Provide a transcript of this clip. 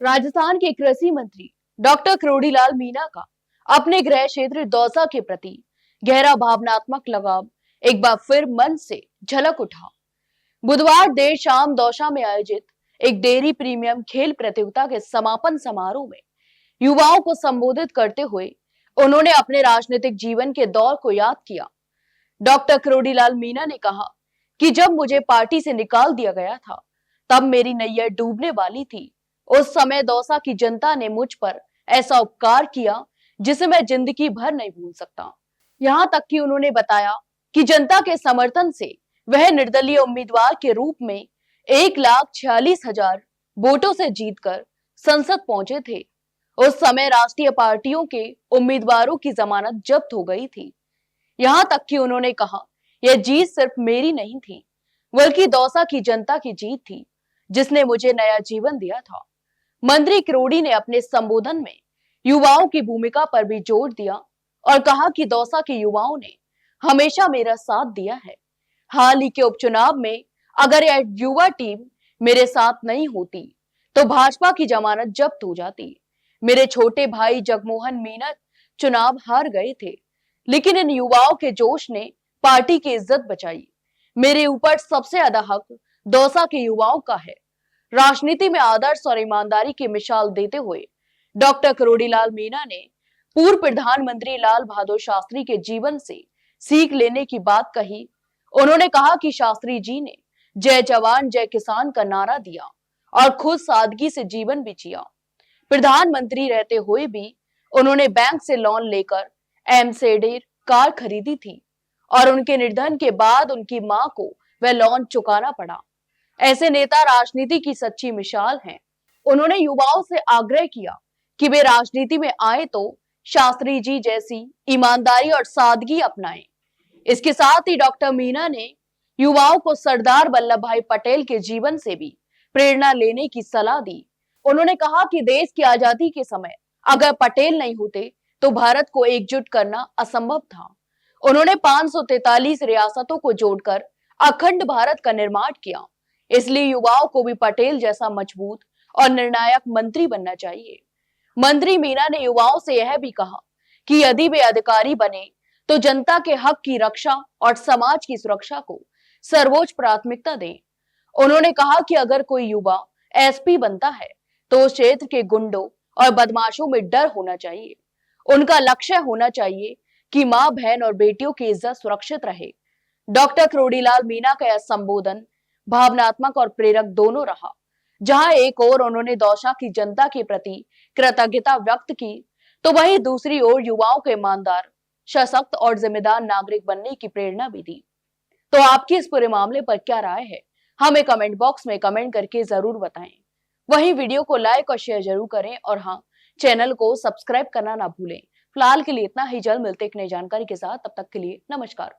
राजस्थान के कृषि मंत्री डॉक्टर करोड़ीलाल मीणा का अपने गृह क्षेत्र दौसा के प्रति गहरा भावनात्मक लगाव एक बार फिर मन से झलक उठा। बुधवार देर शाम दौसा में आयोजित एक डेयरी प्रीमियम खेल प्रतियोगिता के समापन समारोह में युवाओं को संबोधित करते हुए उन्होंने अपने राजनीतिक जीवन के दौर को याद किया। डॉक्टर करोड़ीलाल मीणा ने कहा कि जब मुझे पार्टी से निकाल दिया गया था तब मेरी नैया डूबने वाली थी। उस समय दौसा की जनता ने मुझ पर ऐसा उपकार किया जिसे मैं जिंदगी भर नहीं भूल सकता। यहां तक कि उन्होंने बताया कि जनता के समर्थन से वह निर्दलीय उम्मीदवार के रूप में 1,46,000 वोटों से जीतकर संसद पहुंचे थे। उस समय राष्ट्रीय पार्टियों के उम्मीदवारों की जमानत जब्त हो गई थी। यहां तक कि उन्होंने कहा, यह जीत सिर्फ मेरी नहीं थी बल्कि दौसा की जनता की जीत थी जिसने मुझे नया जीवन दिया था। मंत्री करोड़ी ने अपने संबोधन में युवाओं की भूमिका पर भी जोर दिया और कहा कि दौसा के युवाओं ने हमेशा मेरा साथ दिया है। हाल ही के उपचुनाव में अगर यह युवा टीम मेरे साथ नहीं होती तो भाजपा की जमानत जब्त हो जाती। मेरे छोटे भाई जगमोहन मीणा चुनाव हार गए थे, लेकिन इन युवाओं के जोश ने पार्टी की इज्जत बचाई। मेरे ऊपर सबसे ज्यादा हक दौसा के युवाओं का है। राजनीति में आदर्श और ईमानदारी की मिसाल देते हुए डॉक्टर करोड़ीलाल मीणा ने पूर्व प्रधानमंत्री लाल बहादुर शास्त्री के जीवन से सीख लेने की बात कही। उन्होंने कहा कि शास्त्री जी ने जय जवान जय किसान का नारा दिया और खुद सादगी से जीवन भी जिया। प्रधानमंत्री रहते हुए भी उन्होंने बैंक से लोन लेकर एमसेडेर कार खरीदी थी और उनके निधन के बाद उनकी मां को वह लोन चुकाना पड़ा। ऐसे नेता राजनीति की सच्ची मिसाल हैं। उन्होंने युवाओं से आग्रह किया कि वे राजनीति में आए तो शास्त्री जी जैसी ईमानदारी और सादगी अपनाएं। इसके साथ ही डॉक्टर मीणा ने युवाओं को सरदार वल्लभ भाई पटेल के जीवन से भी प्रेरणा लेने की सलाह दी। उन्होंने कहा कि देश की आजादी के समय अगर पटेल नहीं होते तो भारत को एकजुट करना असंभव था। उन्होंने 543 रियासतों को जोड़कर अखंड भारत का निर्माण किया। इसलिए युवाओं को भी पटेल जैसा मजबूत और निर्णायक मंत्री बनना चाहिए। मंत्री मीणा ने युवाओं से यह भी कहा कि यदि वे अधिकारी बने तो जनता के हक की रक्षा और समाज की सुरक्षा को सर्वोच्च प्राथमिकता दें। उन्होंने कहा कि अगर कोई युवा एसपी बनता है तो उस क्षेत्र के गुंडों और बदमाशों में डर होना चाहिए। उनका लक्ष्य होना चाहिए कि मां, बहन और बेटियों की इज्जत सुरक्षित रहे। डॉक्टर करोड़ीलाल मीणा का यह संबोधन भावनात्मक और प्रेरक दोनों रहा। जहां एक ओर उन्होंने दौसा की जनता के प्रति कृतज्ञता व्यक्त की तो वहीं दूसरी ओर युवाओं को ईमानदार, सशक्त और जिम्मेदार नागरिक बनने की प्रेरणा भी दी। तो आपकी इस पूरे मामले पर क्या राय है, हमें कमेंट बॉक्स में कमेंट करके जरूर बताएं। वहीं वीडियो को लाइक और शेयर जरूर करें और हाँ, चैनल को सब्सक्राइब करना ना भूलें। फिलहाल के लिए इतना ही, जल्द मिलते एक नई जानकारी के साथ। तब तक के लिए नमस्कार।